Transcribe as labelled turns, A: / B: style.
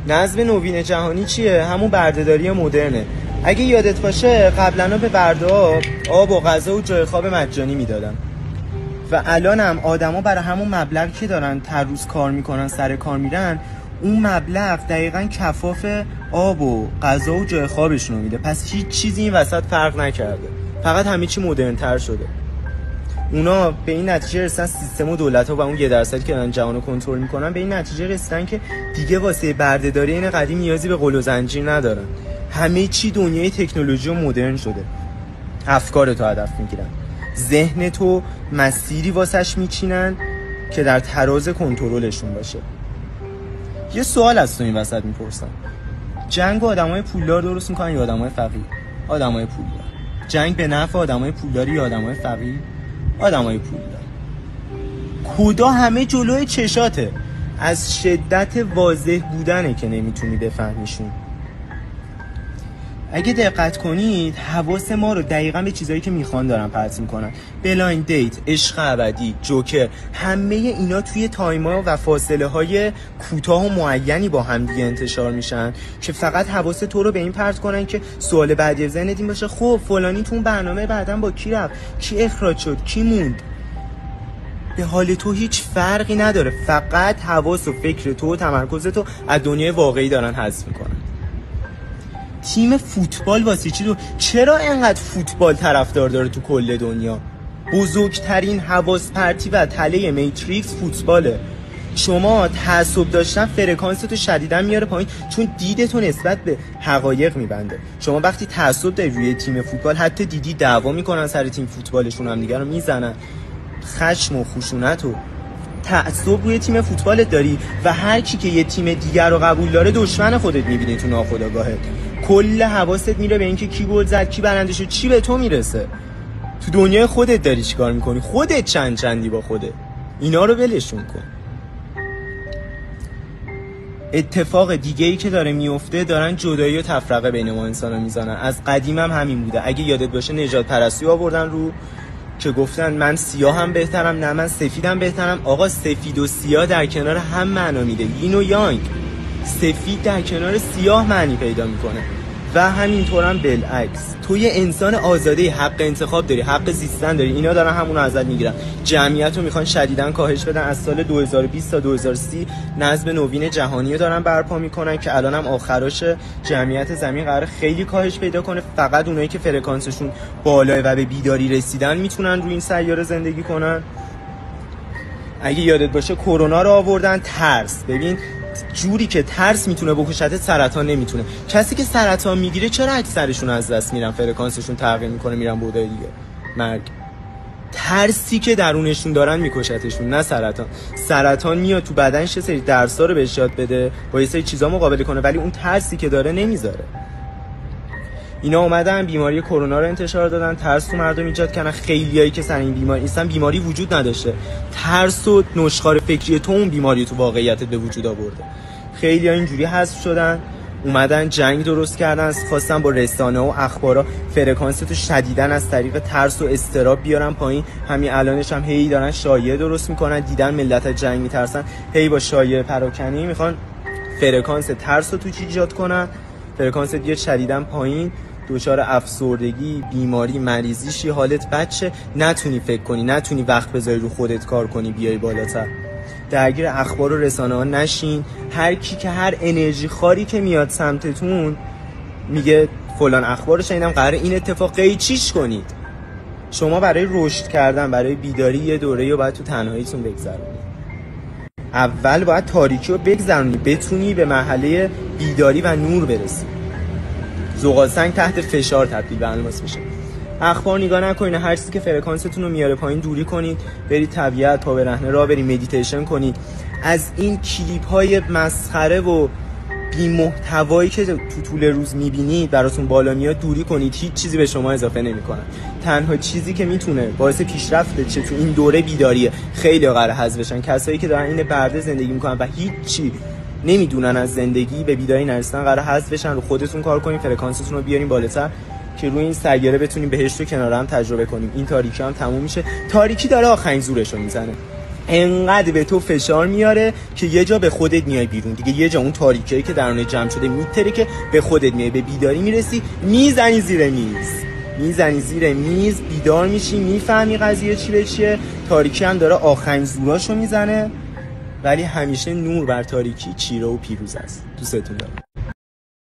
A: نظم نوین جهانی چیه؟ همون بردهداری مدرنه. اگه یادت باشه قبلا به برده‌ها آب و غذا و جای خواب مجانی میدادن و الان هم آدما برای همون مبلغی که دارن هر روز کار میکنن سر کار میرن، اون مبلغ دقیقاً کفاف آب و غذا و جای خوابشون میده. پس هیچ چیزی این وسط فرق نکرده، فقط همه چی مدرن‌تر شده. اونا به این نتیجه رسیدن، سیستم و دولت‌ها و اون 1% که دارن جهانو کنترل میکنن به این نتیجه رسیدن که دیگه واسه بردهداری این قدیم نیازی به قل و زنجیر ندارن. همه چی دنیای تکنولوژی و مدرن شده. افکار تو هدف میگیرن، ذهن تو مسیری واسش میچینن که در تراز کنترلشون باشه. یه سوال از تو این وسط میپرسن، جنگ آدمای پولدار درست میکنن یا آدمای فقیر؟ آدمای پولدار. جنگ به نفع آدمای پولداری یا آدمای فقیر؟ آدمای پولدار. کدا همه جلوی چشاته، از شدت واضح بودنه که نمیتونی بفهمیشون. اگه دقت کنید حواس ما رو دقیقاً به چیزایی که میخوان دارن پرت میکنن. بلایند دیت، عشق ابدی، جوکر، همه اینا توی تایم‌ها و فاصله های کوتاه و معینی با هم دیگه انتشار میشن که فقط حواس تو رو به این پرت کنن که سوال بعدی ذهنت این باشه خب فلانی تو برنامه بعداً با کی رفت، کی اخراج شد، کی موند. به حال تو هیچ فرقی نداره، فقط حواس و فکر تو و تمرکز تو از دنیای واقعی دارن حذف میکنن. تیم فوتبال واسه چرا اینقدر فوتبال طرفدار داره تو کل دنیا؟ بزرگترین حواس پرتی و تله میتریکس فوتباله. شما تعصب داشتن فرکانس تو شدیداً میاره پایین، چون دیدتو نسبت به حقایق میبنده. شما وقتی تعصب داری روی تیم فوتبال، حتی دیدی دعوا میکنن سر تیم فوتبالشون، هم دیگه رو میزنن، خشم و خشونت و تعصب روی تیم فوتبالت داری و هر کی که یه تیم دیگر رو قبول داره دشمن خودت میبینی تو ناخودآگاهت. کل حواست میره به اینکه کی گل زد، کی برنده شد، چی به تو میرسه. تو دنیای خودت داری چیکار میکنی، خودت چندی با خودت. اینا رو ولشون کن. اتفاق دیگه ای که داره میفته، دارن جدایی و تفرقه بین ما انسانا میزنن. از قدیم هم همین بوده. اگه یادت باشه نژاد پرستی آوردن رو که گفتن من سیاهم بهترم، نه من سفیدم بهترم. آقا سفید و سیاه در کنار هم معنا میده، یین و یانگ. سفید در کنار سیاه معنی پیدا میکنه و همینطور هم بالعکس. تو یه انسان آزاده، حق انتخاب داری، حق زیستن داری. اینا دارن همون رو ازت میگیرن. جمعیت رو میخوان شدیداً کاهش بدن. از سال 2020 تا 2030 نظم نوین جهانی رو دارن برپا میکنن که الان هم آخراش جمعیت زمین قراره خیلی کاهش پیدا کنه. فقط اونایی که فرکانسشون بالاه و به بیداری رسیدن میتونن روی این سیاره زندگی کنن. اگه یادت باشه کرونا رو آوردن، ترس. ببین جوری که ترس میتونه بکشت، سرطان نمیتونه. کسی که سرطان میگیره چرا اکثرشون از دست میرن، فرکانسشون تغییر میکنه، میرن بودای دیگه، مرگ. ترسی که درونشون دارن میکشتشون، نه سرطان. سرطان میاد تو بدنش سری درسا رو بهش یاد بده، با یه سری چیزا مقابله کنه، ولی اون ترسی که داره نمیذاره. اینا اومدن بیماری کرونا رو انتشار دادن، ترس تو مردم ایجاد کردن. خیلیایی که سر این بیماری نیستن، بیماری وجود نداشته. ترس و نشخوار فکری تو اون بیماری تو واقعیت به وجود آورده. خیلی‌ها اینجوری حذف شدن، اومدن جنگ درست کردن، خواستن با رسانه و اخبارا فرکانس تو شدیداً از طریق ترس و اضطراب بیارن پایین. همین الانش هم هی دارن شایعه درست میکنن، دیدن ملت از جنگ میترسن، هی با شایعه پراکنی میخوان فرکانس ترس رو تو چی ایجاد کنن. فرکانس دیگه شدیداً پایین، دچار افسردگی، بیماری، مریضیشی، حالت بچه، نتونی فکر کنی، نتونی وقت بذاری رو خودت کار کنی، بیای بالاتر. درگیر اخبار و رسانه ها نشین. هر کی که هر انرژی خاری که میاد سمتتون میگه فلان اخبار رو شنیدم قراره این اتفاق، قیچیش کنید. شما برای رشد کردن، برای بیداری یه دوره‌ای رو باید تو تنهاییتون بگذرونید. اول باید تاریکی رو بگذرونی، بتونی به مرحله بیداری و نور برسی. زغالسنگ تحت فشار تبدیل به الماس میشه. اخبار نگاه نکنید، هر چیزی که فرکانستون رو میاره پایین دوری کنید، برید طبیعت، پا برهنه راه برید، مدیتیشن کنید. از این کلیپ های مسخره و بی محتوایی که تو طول روز میبینید براتون بالا میاد دوری کنید. هیچ چیزی به شما اضافه نمیکنه. تنها چیزی که میتونه باعث پیشرفت چه تو این دوره بیداریه. خیلی قراره حذف بشن کسایی که دارن این برده زندگی میکنن و هیچی نمیدونن از زندگی، به بیداری نرسیدن، قراره حذف بشن. رو خودتون کار کنین، فرکانستون رو بیارین بالاتر که روی این سیاره بتونیم بهشت رو کنار هم تجربه کنیم. این تاریکی هم تموم میشه. تاریکی داره آخرین زورش رو میزنه. انقدر به تو فشار میاره که یه جا به خودت میای بیرون دیگه، یه جا اون تاریکیه که درون جمع شده میتره که به خودت میای، به بیداری میرسی، میزنی زیر میز، بیدار میشی، میفهمی قضیه چی به چیه. تاریکی هم داره آخرین زوراشو میزنه، ولی همیشه نور بر تاریکی چیره و پیروز است. دوستتون دارم.